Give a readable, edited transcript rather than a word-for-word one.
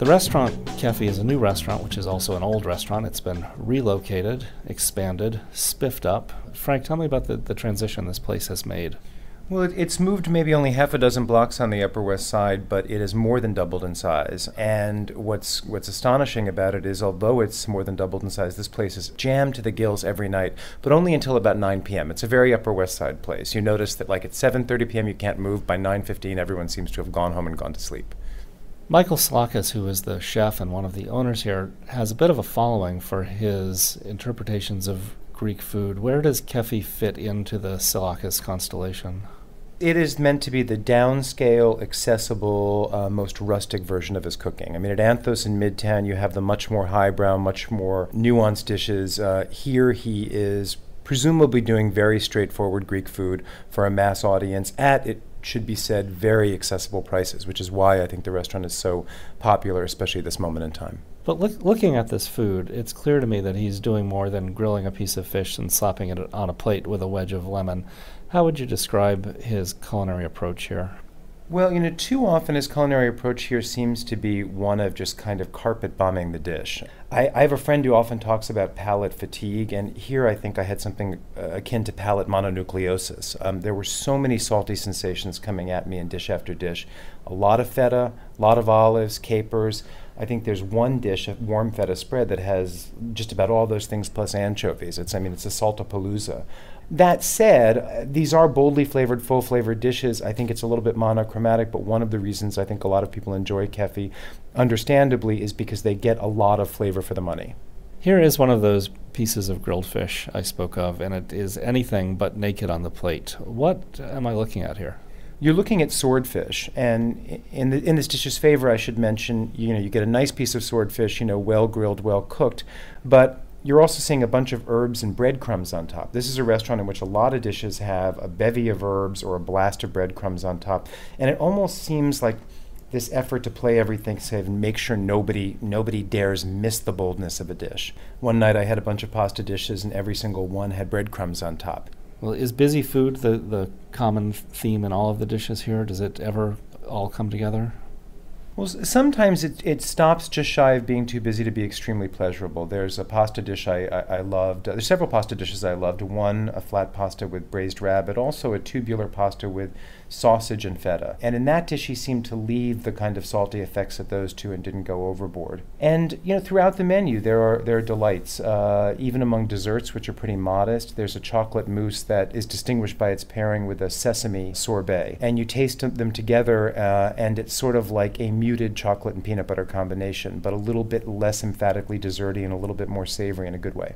restaurant, Kefi, is a new restaurant, which is also an old restaurant. It's been relocated, expanded, spiffed up. Frank, tell me about the transition this place has made. Well, it's moved maybe only half a dozen blocks on the Upper West Side, but it has more than doubled in size. And what's astonishing about it is, although it's more than doubled in size, this place is jammed to the gills every night, but only until about 9 p.m. It's a very Upper West Side place. You notice that like at 7:30 p.m. you can't move. By 9:15 everyone seems to have gone home and gone to sleep. Michael Psalakis, who is the chef and one of the owners here, has a bit of a following for his interpretations of Greek food. Where does Kefi fit into the Psalakis constellation? It is meant to be the downscale, accessible, most rustic version of his cooking. I mean, at Anthos in Midtown, you have the much more highbrow, much more nuanced dishes. Here he is presumably doing very straightforward Greek food for a mass audience at, it should be said, very accessible prices, which is why I think the restaurant is so popular, especially at this moment in time. But looking at this food, it's clear to me that he's doing more than grilling a piece of fish and slapping it on a plate with a wedge of lemon. How would you describe his culinary approach here? Well, too often his culinary approach here seems to be one of just kind of carpet bombing the dish. I have a friend who often talks about palate fatigue, and here I think I had something akin to palate mononucleosis. There were so many salty sensations coming at me in dish after dish. A lot of feta, a lot of olives, capers. I think there's one dish, a warm feta spread, that has just about all those things plus anchovies. It's a saltapalooza. That said, these are boldly flavored, full-flavored dishes. I think it's a little bit monochromatic, but one of the reasons I think a lot of people enjoy Kefi, understandably, is because they get a lot of flavor for the money. Here is one of those pieces of grilled fish I spoke of, and it is anything but naked on the plate. What am I looking at here? You're looking at swordfish, and in this dish's favor, I should mention, you get a nice piece of swordfish, well grilled, well cooked, but you're also seeing a bunch of herbs and breadcrumbs on top. This is a restaurant in which a lot of dishes have a bevy of herbs or a blast of breadcrumbs on top, and it almost seems like this effort to play everything safe and make sure nobody dares miss the boldness of a dish. One night I had a bunch of pasta dishes, and every single one had breadcrumbs on top. Well, is busy food the common theme in all of the dishes here? Does it ever all come together? Well, sometimes it stops just shy of being too busy to be extremely pleasurable. There's a pasta dish I loved. There's several pasta dishes I loved. One, a flat pasta with braised rabbit, also a tubular pasta with sausage and feta. And in that dish, he seemed to leave the kind of salty effects of those two and didn't go overboard. And, throughout the menu, there are delights. Even among desserts, which are pretty modest, there's a chocolate mousse that is distinguished by its pairing with a sesame sorbet. And you taste them together, and it's sort of like a muted chocolate and peanut butter combination, but a little bit less emphatically desserty and a little bit more savory in a good way.